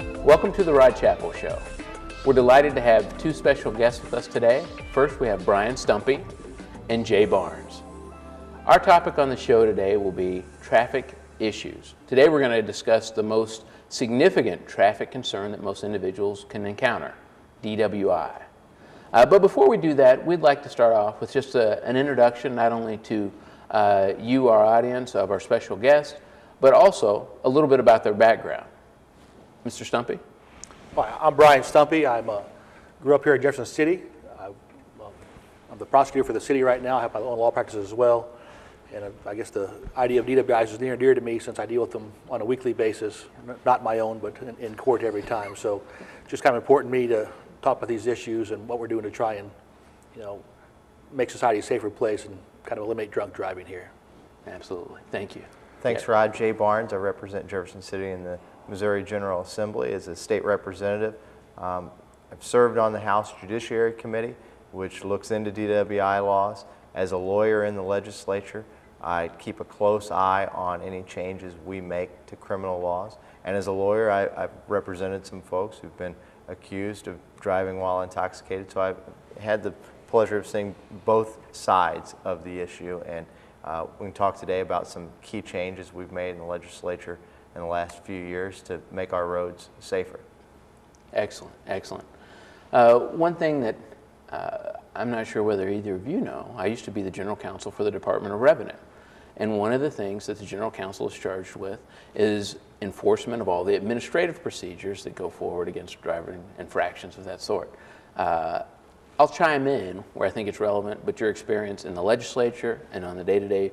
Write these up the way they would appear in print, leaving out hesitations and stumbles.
Welcome to the Rod Chapel Show. We're delighted to have two special guests with us today. First, we have Brian Stumpe and Jay Barnes. Our topic on the show today will be traffic issues. Today we're going to discuss the most significant traffic concern that most individuals can encounter, DWI. But before we do that, we'd like to start off with just an introduction not only to you, our audience, of our special guest, but also a little bit about their background. Mr. Stumpe? Hi, I'm Brian Stumpe. I grew up here in Jefferson City. I'm the prosecutor for the city right now. I have my own law practice as well. And I guess the idea of DWIs is near and dear to me since I deal with them on a weekly basis, not my own, but in court every time. So it's just kind of important to me to talk about these issues and what we're doing to try and, make society a safer place and kind of eliminate drunk driving here. Absolutely. Thank you. Thanks, Rod. Jay Barnes. I represent Jefferson City in the Missouri General Assembly as a state representative. I've served on the House Judiciary Committee, which looks into DWI laws. As a lawyer in the legislature, I keep a close eye on any changes we make to criminal laws. And as a lawyer, I've represented some folks who've been accused of driving while intoxicated. So I've had the pleasure of seeing both sides of the issue. And we can talk today about some key changes we've made in the legislature in the last few years to make our roads safer. Excellent, excellent. One thing that I'm not sure whether either of you know, I used to be the general counsel for the Department of Revenue. And one of the things that the general counsel is charged with is enforcement of all the administrative procedures that go forward against driving infractions of that sort. I'll chime in where I think it's relevant, but your experience in the legislature and on the day-to-day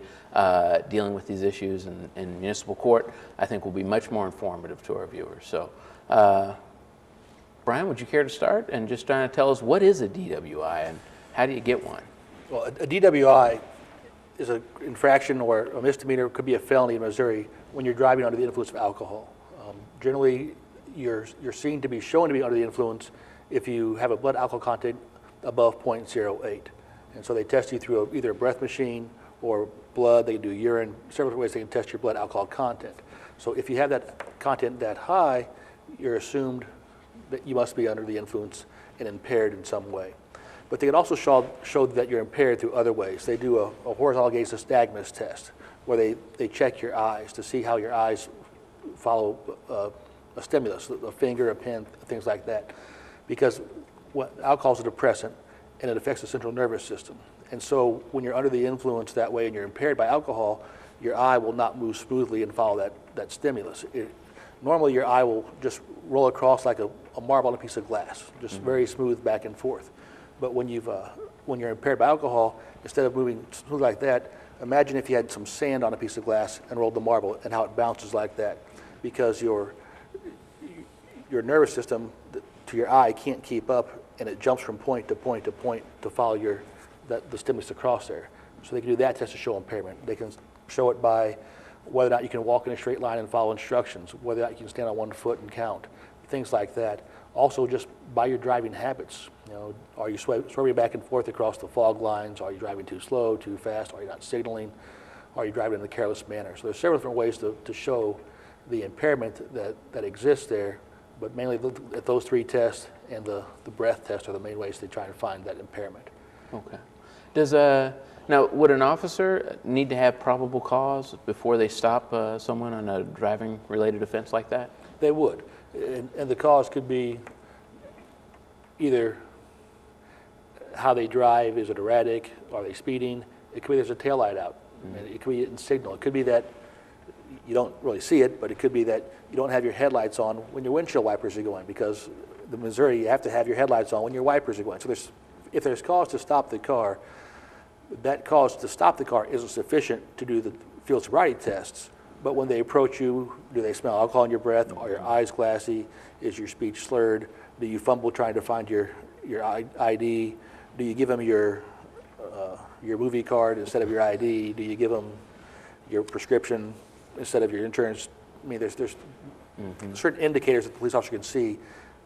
dealing with these issues in municipal court, I think will be much more informative to our viewers. So, Brian, would you care to start and just tell us what is a DWI and how do you get one? Well, a DWI is an infraction or a misdemeanor, it could be a felony in Missouri when you're driving under the influence of alcohol. Generally, you're seen to be shown to be under the influence if you have a blood alcohol content above 0.08. And so they test you through either a breath machine or blood. They do urine, several ways they can test your blood alcohol content. So if you have that content that high, you're assumed that you must be under the influence and impaired in some way. But they can also show that you're impaired through other ways. They do a horizontal gaze nystagmus test where they check your eyes to see how your eyes follow a stimulus, a finger, a pen, things like that. Because alcohol is a depressant and it affects the central nervous system. And so when you're under the influence that way and you're impaired by alcohol, your eye will not move smoothly and follow that stimulus. Normally your eye will just roll across like a marble on a piece of glass, just very smooth back and forth. But when you're impaired by alcohol, instead of moving smooth like that, imagine if you had some sand on a piece of glass and rolled the marble and how it bounces like that, because your nervous system to your eye can't keep up, and it jumps from point to point to point to follow the stimulus across there. So they can do that test to show impairment. They can show it by whether or not you can walk in a straight line and follow instructions, whether or not you can stand on one foot and count, things like that. Also just by your driving habits. Are you swerving back and forth across the fog lines? Are you driving too slow, too fast? Are you not signaling? Are you driving in a careless manner? So there's several different ways to show the impairment that exists there, but mainly at those three tests and the breath test are the main ways they try and find that impairment. Okay. Now, would an officer need to have probable cause before they stop someone on a driving-related offense like that? They would. And the cause could be either how they drive, is it erratic, are they speeding? It could be there's a taillight out. And it could be in signal. It could be that you don't really see it, but it could be that you don't have your headlights on when your windshield wipers are going, because in Missouri you have to have your headlights on when your wipers are going. So if there's cause to stop the car, that cause to stop the car isn't sufficient to do the field sobriety tests. But when they approach you, do they smell alcohol in your breath? Are your eyes glassy? Is your speech slurred? Do you fumble trying to find your ID? Do you give them your movie card instead of your ID? Do you give them your prescription instead of your insurance? I mean, there's certain indicators that the police officer can see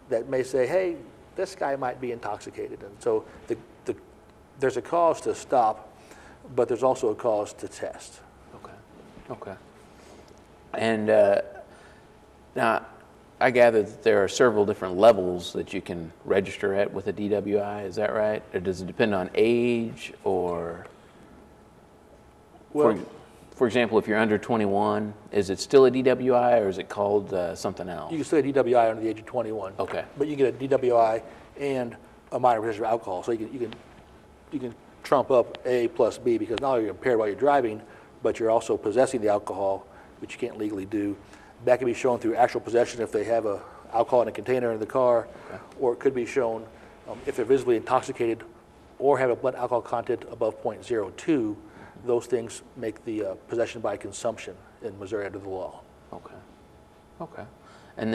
that may say, hey, this guy might be intoxicated. And so there's a cause to stop, but there's also a cause to test. Okay. And now, I gather that there are several different levels that you can register at with a DWI. Is that right? Or does it depend on age or? Well, for example, if you're under 21, is it still a DWI or is it called something else? you can still get a DWI under the age of 21. Okay. But you get a DWI and a minor possession of alcohol. So you can trump up A plus B, because not only are you impaired while you're driving, but you're also possessing the alcohol, which you can't legally do. That can be shown through actual possession if they have alcohol in a container in the car, or it could be shown if they're visibly intoxicated or have a blood alcohol content above 0.02. Those things make the possession by consumption in Missouri under the law. Okay. Okay. And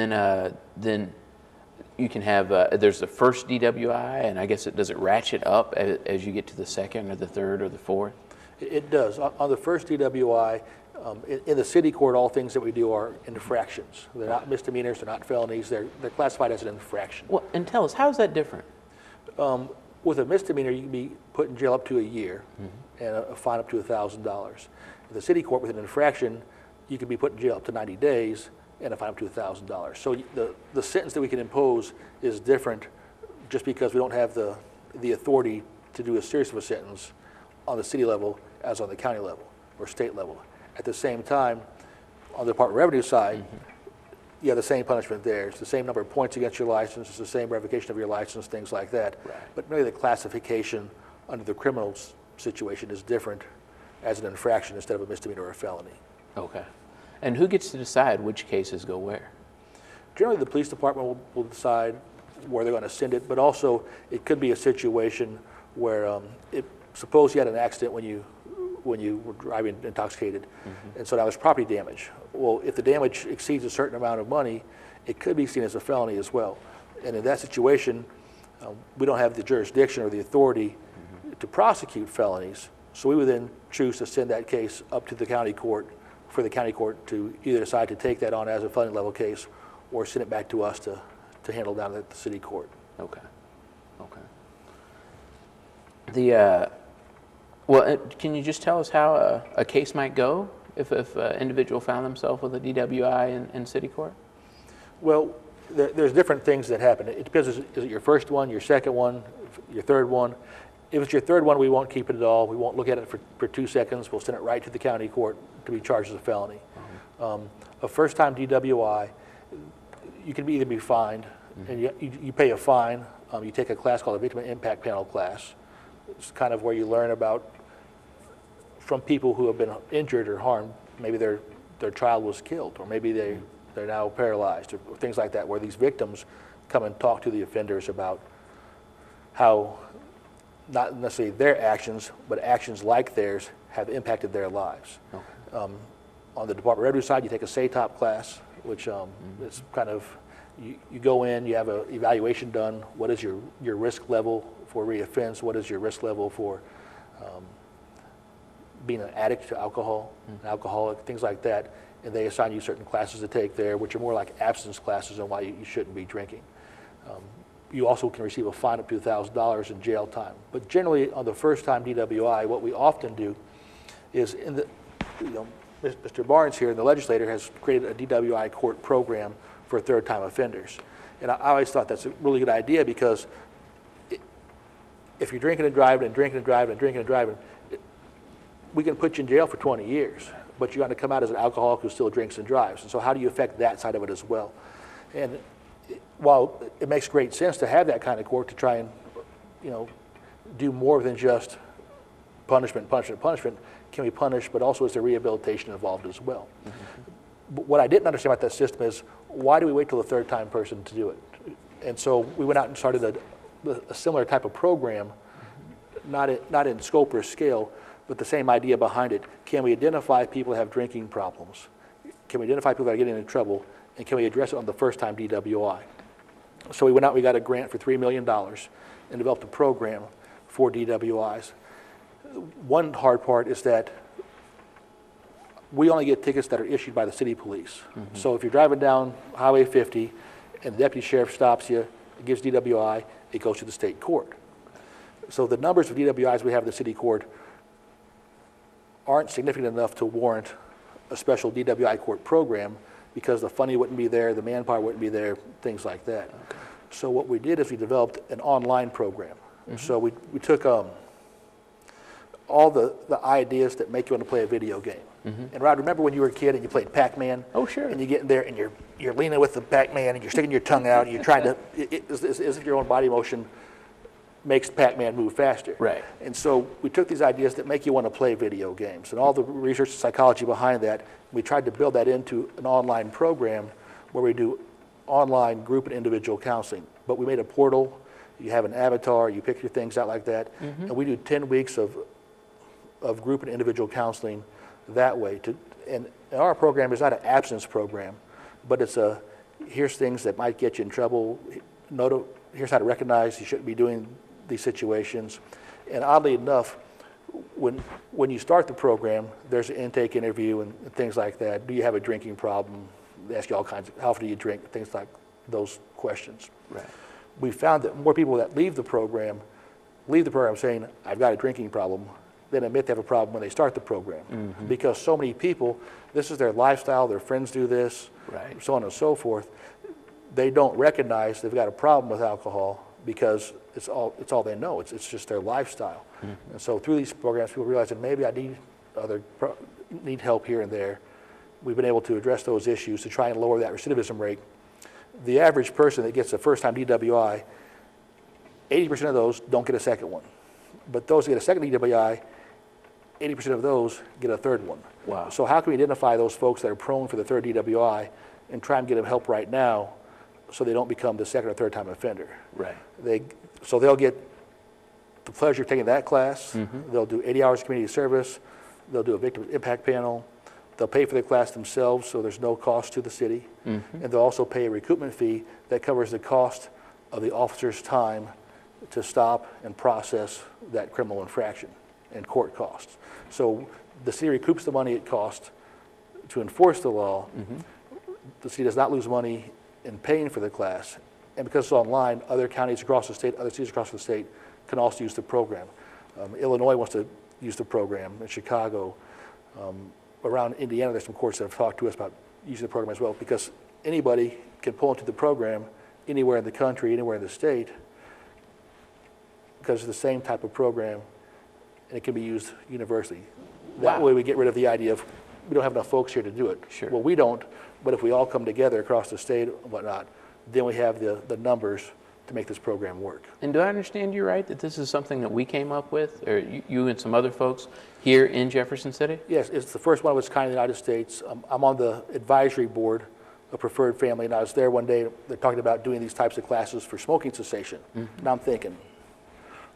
then you can have there's the first DWI, and I guess does it ratchet up as you get to the second or the third or the fourth? It does. On the first DWI, in the city court, all things that we do are infractions. They're not misdemeanors, they're not felonies, they're classified as an infraction. Well, and tell us, how is that different? With a misdemeanor, you can be put in jail up to a year and a fine up to $1,000. In the city court, with an infraction, you can be put in jail up to 90 days and a fine up to $1,000. So the sentence that we can impose is different just because we don't have the authority to do as serious of a sentence on the city level as on the county level or state level. At the same time, on the Department of Revenue side, you have the same punishment there. It's the same number of points against your license, it's the same revocation of your license, things like that. Right. But really the classification under the criminal situation is different as an infraction instead of a misdemeanor or a felony. Okay. And who gets to decide which cases go where? Generally, the police department will decide where they're going to send it, but also it could be a situation where suppose you had an accident when you were driving intoxicated, and so that was property damage. Well, if the damage exceeds a certain amount of money, it could be seen as a felony as well. And in that situation, we don't have the jurisdiction or the authority to prosecute felonies, so we would then choose to send that case up to the county court for the county court to either decide to take that on as a felony level case or send it back to us to handle down at the city court. Okay. Okay. Well, can you just tell us how a case might go if an individual found themselves with a DWI in city court? Well, there's different things that happen. It depends, is it your first one, your second one, your third one? If it's your third one, we won't keep it at all. We won't look at it for 2 seconds. We'll send it right to the county court to be charged as a felony. A first-time DWI, you can either be fined, and you pay a fine. You take a class called a Victim Impact Panel class. It's kind of where you learn about from people who have been injured or harmed. Maybe their child was killed, or maybe they're now paralyzed, or things like that, where these victims come and talk to the offenders about how not necessarily their actions, but actions like theirs have impacted their lives. Okay. On the Department of Revenue side, you take a SATOP class, which is kind of, you go in, you have an evaluation done. What is your risk level for reoffense? What is your risk level for being an addict to alcohol, an alcoholic, things like that. And they assign you certain classes to take there, which are more like abstinence classes on why you shouldn't be drinking. You also can receive a fine up to $1,000 in jail time. But generally, on the first-time DWI, what we often do is, Mr. Barnes here, the legislator, has created a DWI court program for third-time offenders. And I always thought that's a really good idea, because if you're drinking and driving and drinking and driving and drinking and driving, we can put you in jail for 20 years, but you're going to come out as an alcoholic who still drinks and drives. And so how do you affect that side of it as well? And while it makes great sense to have that kind of court to try and, do more than just punishment, can we punish, but also is there rehabilitation involved as well? But what I didn't understand about that system is, why do we wait till the third-time person to do it? And so we went out and started a similar type of program, not in scope or scale, but the same idea behind it. Can we identify people that have drinking problems? Can we identify people that are getting into trouble? And can we address it on the first-time DWI? So we went out, we got a grant for $3 million and developed a program for DWIs. One hard part is that we only get tickets that are issued by the city police. So if you're driving down Highway 50 and the deputy sheriff stops you, gives DWI, it goes to the state court. So the numbers of DWIs we have in the city court aren't significant enough to warrant a special DWI court program, because the funding wouldn't be there, the manpower wouldn't be there, things like that. Okay. So what we did is we developed an online program. So we took all the ideas that make you want to play a video game. And Rod, remember when you were a kid and you played Pac-Man? Oh, sure. And you get in there and you're leaning with the Pac-Man and you're sticking your tongue out and you're trying to, as if your own body motion makes Pac-Man move faster. Right. And so we took these ideas that make you want to play video games and all the research and psychology behind that. We tried to build that into an online program where we do online group and individual counseling. But we made a portal. You have an avatar. You pick your things out like that. And we do 10 weeks of group and individual counseling that way. And our program is not an abstinence program, but it's here's things that might get you in trouble. Here's how to recognize you shouldn't be doing these situations. And oddly enough, when you start the program, there's an intake interview and things like that. Do you have a drinking problem? They ask you all kinds of, how often do you drink? Things like those questions. Right. We found that more people that leave the program saying, I've got a drinking problem, than admit they have a problem when they start the program. Because so many people, this is their lifestyle, their friends do this, Right. so on and so forth. They don't recognize they've got a problem with alcohol because it's all they know. It's just their lifestyle. And so through these programs, people realize that maybe I need help here and there. We've been able to address those issues to try and lower that recidivism rate. The average person that gets a first-time DWI, 80% of those don't get a second one. But those that get a second DWI, 80% of those get a third one. Wow. So how can we identify those folks that are prone for the third DWI and try and get them help right now so they don't become the second or third time offender? Right. So they'll get the pleasure of taking that class. They'll do 80 hours of community service. They'll do a victim impact panel. They'll pay for the class themselves, so there's no cost to the city. And they'll also pay a recoupment fee that covers the cost of the officer's time to stop and process that criminal infraction and court costs. So the city recoups the money it costs to enforce the law. The city does not lose money in paying for the class. And because it's online, other counties across the state, other cities across the state can also use the program. Illinois wants to use the program, in Chicago. Around Indiana, there's some courts that have talked to us about using the program as well, because anybody can pull into the program anywhere in the country, anywhere in the state, because it's the same type of program, and it can be used universally. That way we get rid of the idea of we don't have enough folks here to do it. Sure. Well, we don't, but if we all come together across the state and whatnot, then we have the numbers to make this program work. And do I understand you right, that this is something that we came up with, or you and some other folks here in Jefferson City? Yes, it's the first one of its kind in the United States. I'm on the advisory board of Preferred Family, and I was there one day. They're talking about doing these types of classes for smoking cessation. And I'm thinking,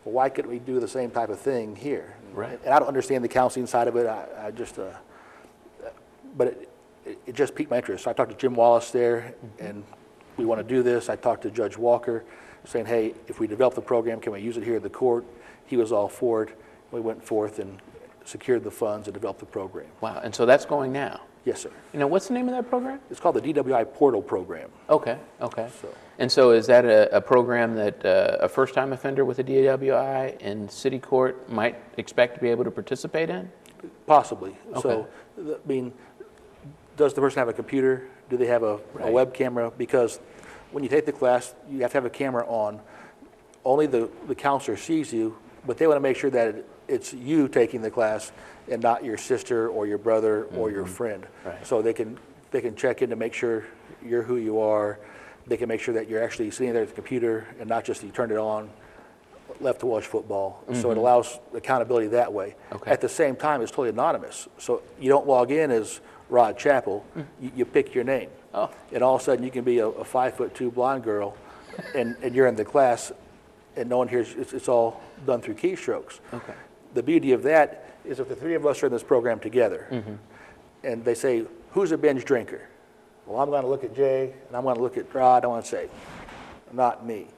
well, why couldn't we do the same type of thing here? Right. And I don't understand the counseling side of it. But it just piqued my interest. So I talked to Jim Wallace there, and we want to do this. I talked to Judge Walker, saying, hey, if we develop the program, can we use it here at the court? He was all for it. We went forth and secured the funds and developed the program. Wow, and so that's going now? Yes, sir. You know, what's the name of that program? It's called the DWI Portal Program. Okay. And so is that a program that a first-time offender with a DWI in city court might expect to be able to participate in? Possibly. Okay. So, I mean, does the person have a computer? Do they have a web camera? Because when you take the class, you have to have a camera on. Only the counselor sees you, but they want to make sure that it's you taking the class and not your sister or your brother or your friend. Right. So they can check in to make sure you're who you are. They can make sure that you're actually sitting there at the computer and not just you turned it on, left to watch football. So it allows accountability that way. Okay. At the same time, it's totally anonymous. So you don't log in as Rod Chappell. You pick your name. Oh. And all of a sudden you can be a 5'2" blonde girl and you're in the class and no one hears. It's all done through keystrokes. Okay. The beauty of that is if the three of us are in this program together and they say, who's a binge drinker? Well, I'm going to look at Jay and I'm going to look at Rod. I want to say, not me.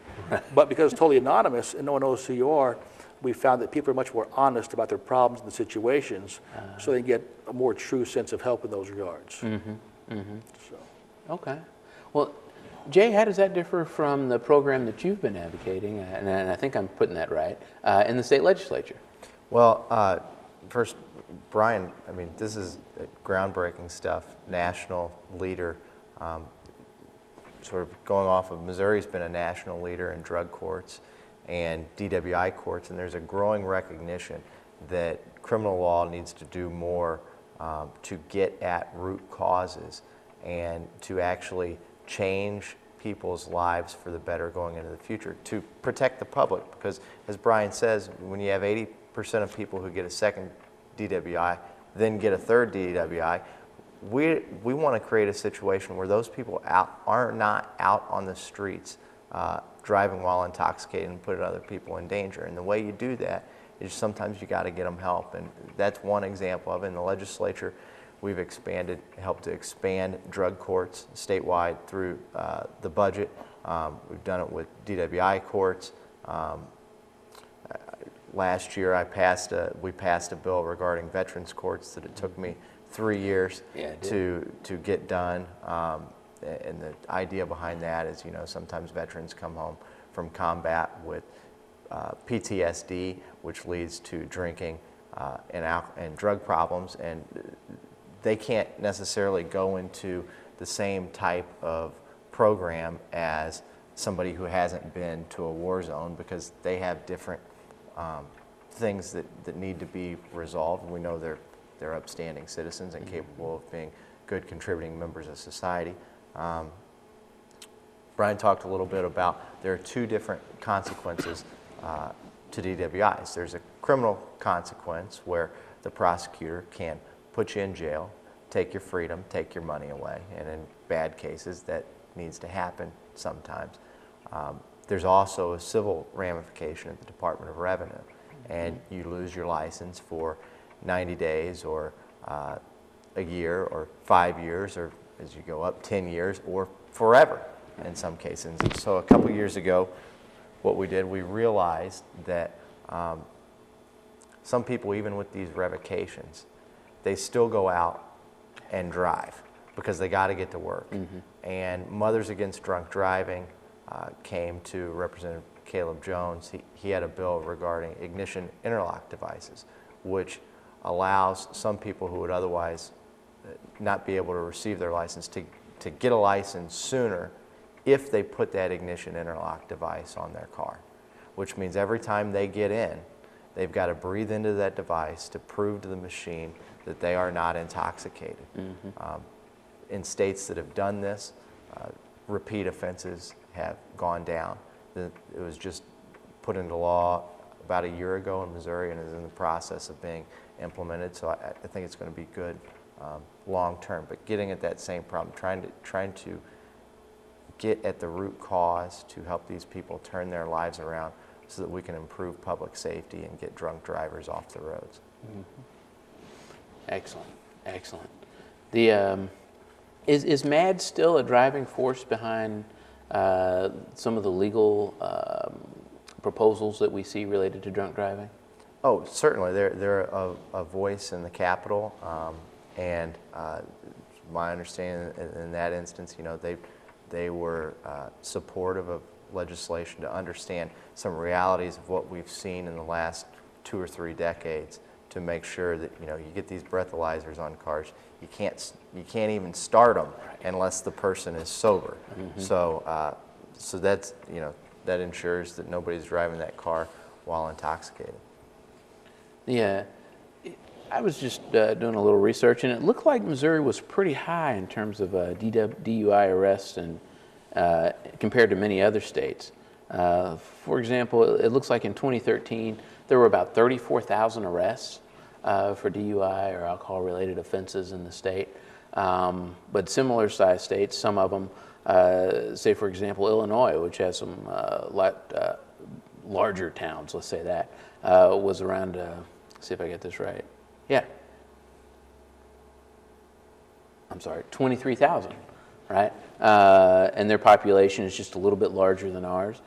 But because it's totally anonymous and no one knows who you are, we found that people are much more honest about their problems and the situations, so they can get a more true sense of help in those regards. So. Okay. Well, Jay, how does that differ from the program that you've been advocating, and I think I'm putting that right, in the state legislature? Well, first, Brian, I mean, this is groundbreaking stuff, national leader sort of going off of Missouri's been a national leader in drug courts and DWI courts, and there's a growing recognition that criminal law needs to do more to get at root causes and to actually change people's lives for the better going into the future, to protect the public. Because as Brian says, when you have 80% of people who get a second DWI, then get a third DWI, we want to create a situation where those people are not out on the streets driving while intoxicated and putting other people in danger. And the way you do that is sometimes you got to get them help. And that's one example of it. In the legislature, we've helped to expand drug courts statewide through the budget. We've done it with DWI courts. Last year, we passed a bill regarding veterans courts that it took me 3 years to get done. And the idea behind that is, sometimes veterans come home from combat with PTSD, which leads to drinking and drug problems, and they can't necessarily go into the same type of program as somebody who hasn't been to a war zone, because they have different things that need to be resolved. We know they're upstanding citizens and capable of being good contributing members of society. Brian talked a little bit about there are two different consequences to DWIs. There's a criminal consequence where the prosecutor can put you in jail, take your freedom, take your money away, and in bad cases that needs to happen sometimes. There's also a civil ramification at the Department of Revenue, and you lose your license for 90 days or a year or 5 years, or as you go up 10 years, or forever in some cases. And so a couple years ago, what we did, we realized that some people, even with these revocations, they still go out and drive because they got to get to work. And Mothers Against Drunk Driving came to Representative Caleb Jones. He had a bill regarding ignition interlock devices, which allows some people who would otherwise not be able to receive their license to get a license sooner if they put that ignition interlock device on their car, which means every time they get in, they've got to breathe into that device to prove to the machine that they are not intoxicated. In states that have done this, repeat offenses have gone down. It was just put into law about a year ago in Missouri and is in the process of being implemented, so I think it's going to be good long term. But getting at that same problem, trying to get at the root cause to help these people turn their lives around so that we can improve public safety and get drunk drivers off the roads. Excellent, excellent. Is MAD still a driving force behind some of the legal proposals that we see related to drunk driving? Oh, certainly. They're a voice in the Capitol, and my understanding in that instance, they were supportive of legislation to understand some realities of what we've seen in the last 2 or 3 decades, to make sure that you get these breathalyzers on cars, you can't even start them unless the person is sober. So that's that ensures that nobody's driving that car while intoxicated. Yeah, I was just doing a little research, and it looked like Missouri was pretty high in terms of DUI arrests and compared to many other states. For example, it looks like in 2013 there were about 34,000 arrests for DUI or alcohol-related offenses in the state. But similar-sized states, some of them, say for example Illinois, which has some larger towns, let's say that, was around, see if I get this right, yeah, I'm sorry, 23,000, right? And their population is just a little bit larger than ours.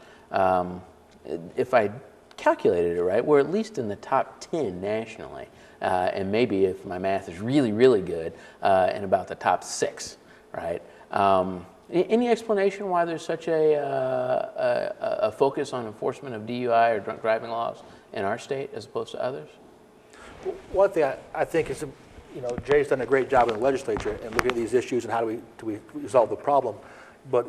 If I calculated it right, we're at least in the top 10 nationally, and maybe if my math is really, really good, in about the top 6, right? Any explanation why there's such a focus on enforcement of DUI or drunk driving laws in our state as opposed to others? One thing I think is you know, Jay's done a great job in the legislature and looking at these issues and how do we resolve the problem. But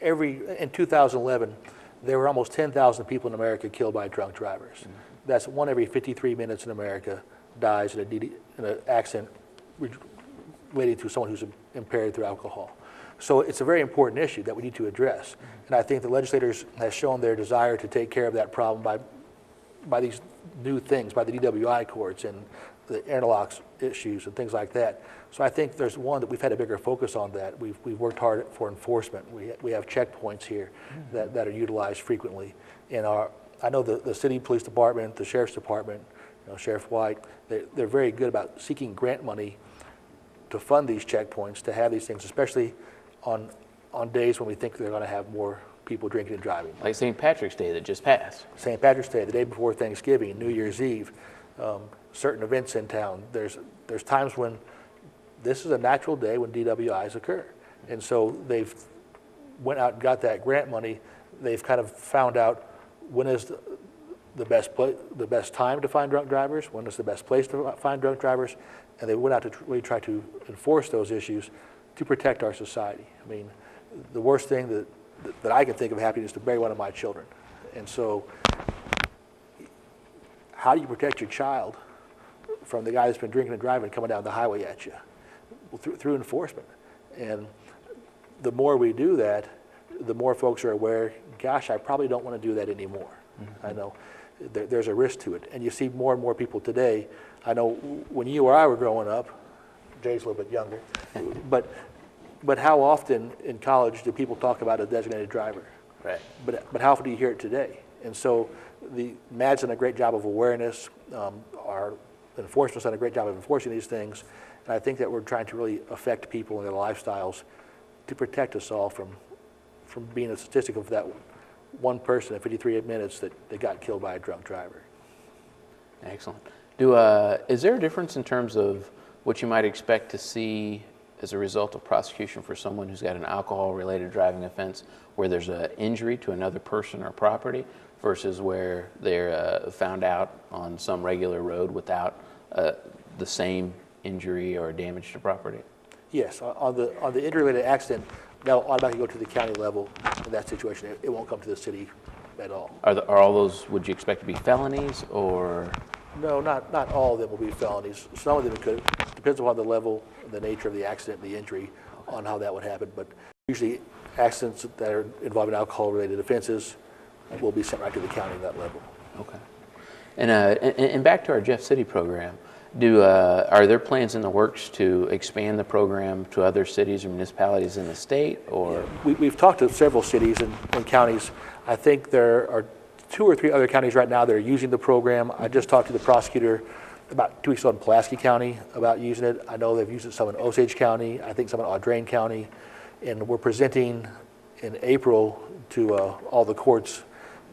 in 2011, there were almost 10,000 people in America killed by drunk drivers. Mm-hmm. That's 1 every 53 minutes in America dies in an accident related to someone who's impaired through alcohol. So it's a very important issue that we need to address. Mm-hmm. And I think the legislators have shown their desire to take care of that problem by these new things, by the DWI courts and the interlocks issues and things like that. So I think there's one that we've had a bigger focus on that. We've worked hard for enforcement. We have checkpoints here that are utilized frequently. And I know the city police department, the sheriff's department, you know, Sheriff White, they're very good about seeking grant money to fund these checkpoints, to have these things, especially on days when we think they're going to have more people drinking and driving. Like St. Patrick's Day that just passed. St. Patrick's Day, the day before Thanksgiving, New Year's Eve, certain events in town. There's times when this is a natural day when DWIs occur. And so they've went out and got that grant money. They've kind of found out when is the best time to find drunk drivers, when is the best place to find drunk drivers, and they went out to really try to enforce those issues to protect our society. I mean, the worst thing that I can think of happening is to bury one of my children. And so how do you protect your child from the guy that's been drinking and driving coming down the highway at you? Well, through enforcement. And the more we do that, the more folks are aware, gosh, I probably don't want to do that anymore. Mm-hmm. I know there's a risk to it. And you see more and more people today. I know when you or I were growing up, Jay's a little bit younger, but how often in college do people talk about a designated driver? Right. But how often do you hear it today? And so MAD's done a great job of awareness. Our enforcement's done a great job of enforcing these things. And I think that we're trying to really affect people and their lifestyles to protect us all from being a statistic of that one person in 53 minutes that got killed by a drunk driver. Excellent. Is there a difference in terms of what you might expect to see as a result of prosecution for someone who's got an alcohol-related driving offense where there's an injury to another person or property versus where they're found out on some regular road without the same injury or damage to property? Yes, on the injury-related accident, that'll automatically go to the county level in that situation. It won't come to the city at all. Are all those, would you expect to be felonies or? No, not all of them will be felonies. Some of them could. Depends upon the level, the nature of the accident, the injury, on how that would happen. But usually accidents that are involving alcohol-related offenses will be sent right to the county at that level. Okay. And back to our Jeff City program, are there plans in the works to expand the program to other cities or municipalities in the state? Or we've talked to several cities and counties. I think there are 2 or 3 other counties right now that are using the program. I just talked to the prosecutor about 2 weeks ago in Pulaski County about using it. I know they've used it some in Osage County, I think some in Audrain County, and we're presenting in April to all the courts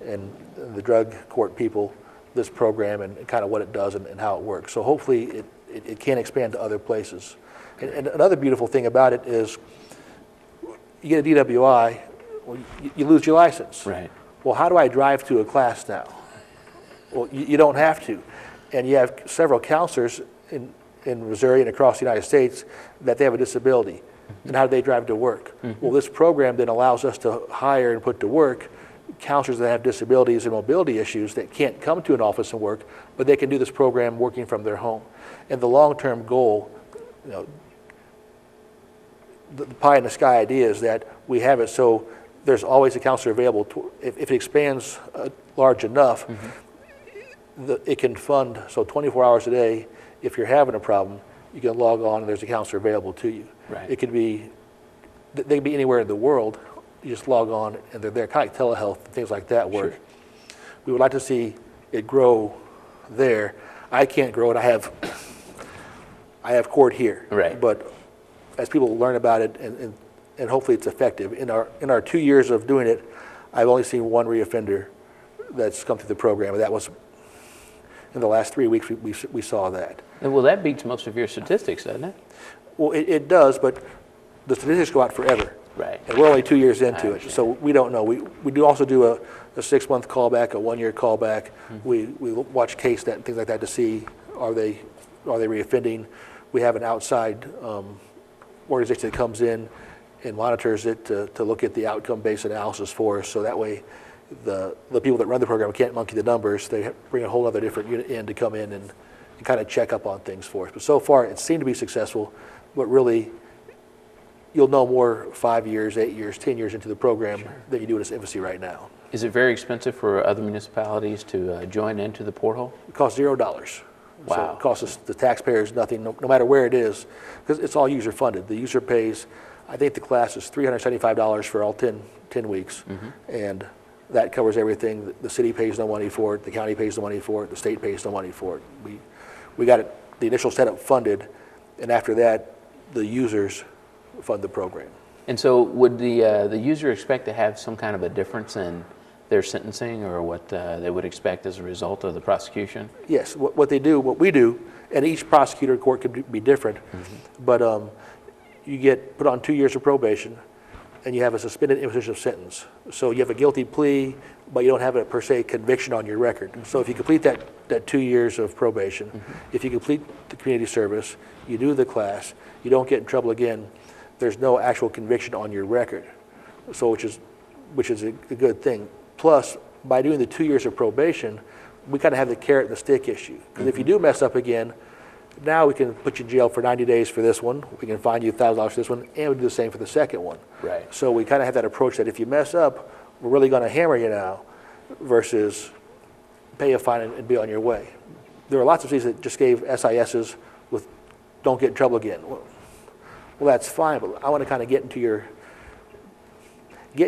and the drug court people this program and kind of what it does and how it works. So hopefully it can expand to other places. And another beautiful thing about it is you get a DWI, well, you lose your license. Right. Well, how do I drive to a class now? Well, you don't have to. And you have several counselors in Missouri and across the United States that they have a disability. Mm-hmm. And how do they drive to work? Mm-hmm. Well, this program then allows us to hire and put to work counselors that have disabilities and mobility issues that can't come to an office and work, but they can do this program working from their home. And the long-term goal, you know, the pie in the sky idea is that we have it so there's always a counselor available. If it expands large enough, mm-hmm. It can fund, so 24 hours a day, if you're having a problem, you can log on and there's a counselor available to you. Right. It could be, they can be anywhere in the world. You just log on and they're there, kind of like telehealth, things like that work. Sure. We would like to see it grow there. I can't grow it. I have court here. Right. But as people learn about it and hopefully it's effective. In our 2 years of doing it, I've only seen 1 reoffender that's come through the program, and that was in the last 3 weeks we saw that. And well, that beats most of your statistics, doesn't it? Well, it does, but the statistics go out forever. Right. And we're only 2 years into it, so we don't know. We do also do a 6-month callback, a 1-year callback. Mm-hmm. We watch case that things like that to see are they are they reoffending? We have an outside organization that comes in and monitors it to look at the outcome-based analysis for us, so that way the people that run the program can't monkey the numbers. They bring a whole other different unit in to come in and kind of check up on things for us. But so far, it seemed to be successful, but really, you'll know more 5 years, 8 years, 10 years into the program than you do in its infancy right now. Is it very expensive for other municipalities to join into the portal? It costs $0. Wow. So it costs us, the taxpayers, nothing, no matter where it is, because it's all user funded. The user pays, I think the class is $375 for all 10 weeks, and that covers everything. The city pays no money for it, the county pays no money for it, the state pays no money for it. We got it, the initial setup funded, and after that, the users fund the program. And so would the user expect to have some kind of a difference in their sentencing, or what they would expect as a result of the prosecution? Yes, what we do, and each prosecutor court could be different, but you get put on 2 years of probation, and you have a suspended imposition of sentence. So you have a guilty plea, but you don't have a per se conviction on your record. So if you complete that 2 years of probation, if you complete the community service, you do the class, you don't get in trouble again, there's no actual conviction on your record. So which is a good thing. Plus, by doing the 2 years of probation, we kind of have the carrot and the stick issue. Because if you do mess up again, now we can put you in jail for 90 days for this one, we can fine you $1,000 for this one, and we do the same for the second one. Right. So we kind of have that approach that if you mess up, we're really going to hammer you now, versus pay a fine and be on your way. There are lots of cities that just gave SISs with don't get in trouble again. Well, that's fine, but I want to kind of get in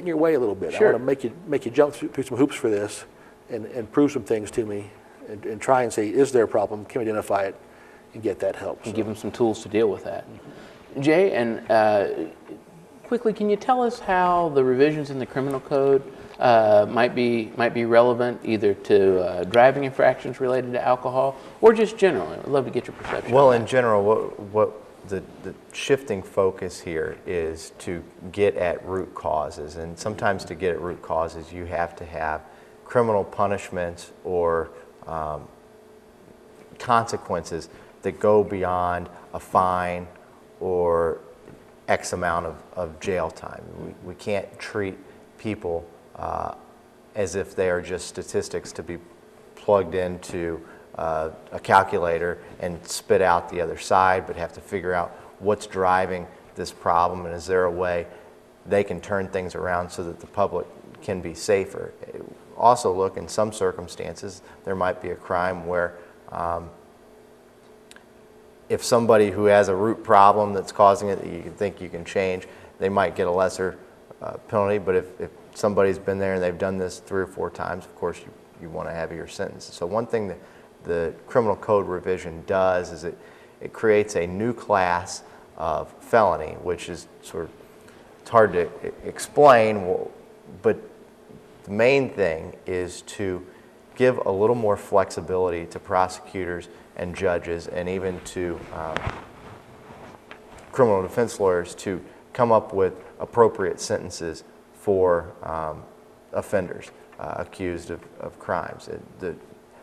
your way a little bit. Sure. I want to make you jump through some hoops for this and prove some things to me and try and say, is there a problem? Can we identify it and get that help? And give them some tools to deal with that. Jay, and quickly, can you tell us how the revisions in the criminal code might be relevant either to driving infractions related to alcohol or just generally? I'd love to get your perception. Well, in general, what the shifting focus here is to get at root causes, and sometimes to get at root causes, you have to have criminal punishments or consequences that go beyond a fine or X amount of jail time. We can't treat people as if they are just statistics to be plugged into a calculator and spit out the other side, but have to figure out what's driving this problem, and is there a way they can turn things around so that the public can be safer. Also look, in some circumstances, there might be a crime where if somebody who has a root problem that's causing it that you think you can change, they might get a lesser penalty, but if somebody's been there and they've done this 3 or 4 times, of course you want a heavier sentence. So one thing that the criminal code revision does is it creates a new class of felony, which is sort of, it's hard to explain, but the main thing is to give a little more flexibility to prosecutors and judges, and even to criminal defense lawyers, to come up with appropriate sentences for offenders accused of crimes.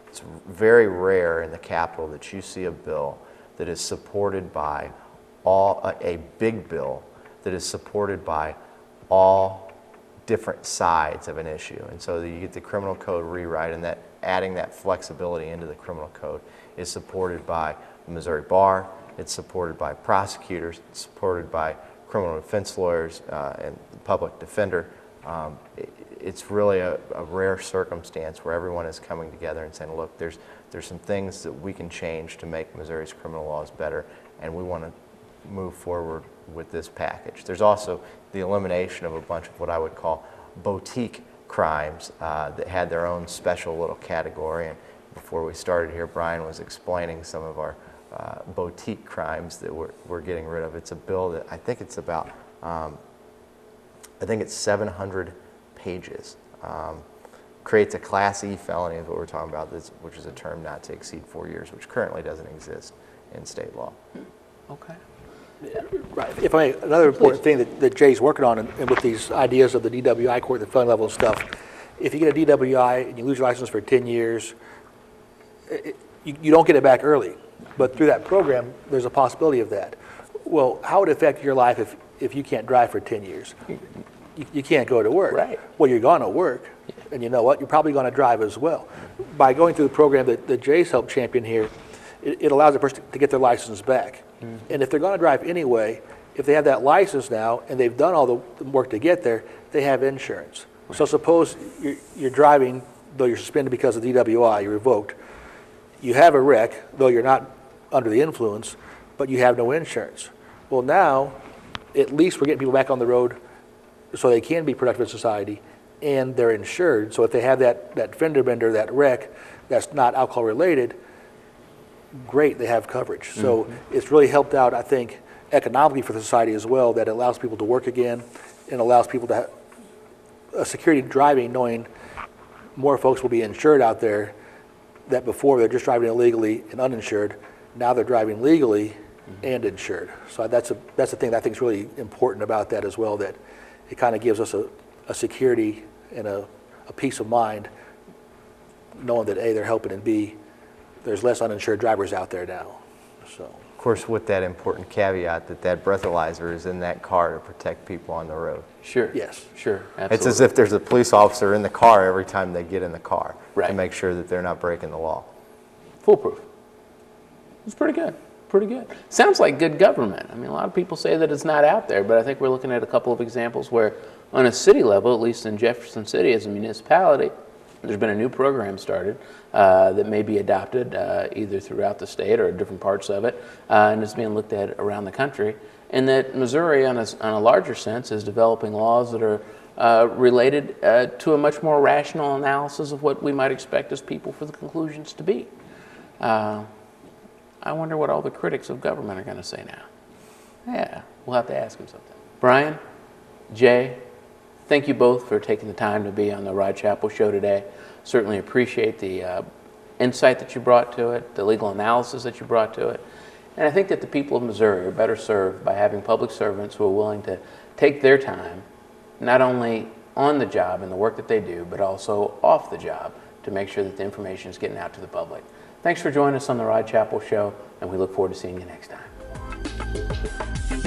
It's very rare in the Capitol that you see a bill that is supported by a big bill that is supported by all different sides of an issue. And so you get the criminal code rewrite, and that adding that flexibility into the criminal code is supported by the Missouri Bar, it's supported by prosecutors, it's supported by criminal defense lawyers and the public defender. It's really a rare circumstance where everyone is coming together and saying, look, there's some things that we can change to make Missouri's criminal laws better, and we want to move forward with this package. There's also the elimination of a bunch of what I would call boutique crimes that had their own special little category. And before we started here, Brian was explaining some of our boutique crimes that we're getting rid of. It's a bill that I think it's about, I think it's 700 pages. Creates a Class E felony is what we're talking about, which is a term not to exceed 4 years, which currently doesn't exist in state law. Okay. Right. If I may, another important thing that Jay's working on, and with these ideas of the DWI court, the felony level and stuff, if you get a DWI and you lose your license for 10 years, you don't get it back early. But through that program, there's a possibility of that. Well, how would it affect your life if you can't drive for 10 years? You can't go to work. Right. Well, you're going to work, and you know what? You're probably going to drive as well. By going through the program that Jay's helped champion here, it allows a person to get their license back. And if they're going to drive anyway, if they have that license now and they've done all the work to get there, they have insurance. Right. So suppose you're driving, though you're suspended because of DWI, you're revoked. You have a wreck, though you're not under the influence, but you have no insurance. Well, now, at least we're getting people back on the road so they can be productive in society, and they're insured. So if they have that fender bender, that wreck, that's not alcohol related, great, they have coverage. So it's really helped out, I think, economically for the society as well, that it allows people to work again and allows people to have a security driving, knowing more folks will be insured out there that before they're just driving illegally and uninsured. Now they're driving legally and insured. So that's the thing that I think is really important about that as well, that it kind of gives us a security and a peace of mind knowing that A, they're helping, and B, there's less uninsured drivers out there now. So, of course, with that important caveat that breathalyzer is in that car to protect people on the road. Sure. yes. Sure. Absolutely. It's as if there's a police officer in the car every time they get in the car Right. to make sure that they're not breaking the law. Foolproof. It's pretty good. Pretty good. Sounds like good government. I mean, a lot of people say that it's not out there, but I think we're looking at a couple of examples where on a city level, at least in Jefferson City as a municipality, there's been a new program started that may be adopted either throughout the state or different parts of it, and it's being looked at around the country. And that Missouri, on a larger sense, is developing laws that are related to a much more rational analysis of what we might expect as people for the conclusions to be. I wonder what all the critics of government are going to say now. Yeah, we'll have to ask them something. Brian, Jay, thank you both for taking the time to be on the Rod Chappell Show today. Certainly appreciate the insight that you brought to it, the legal analysis that you brought to it. And I think that the people of Missouri are better served by having public servants who are willing to take their time, not only on the job and the work that they do, but also off the job to make sure that the information is getting out to the public. Thanks for joining us on the Rod Chappell Show, and we look forward to seeing you next time.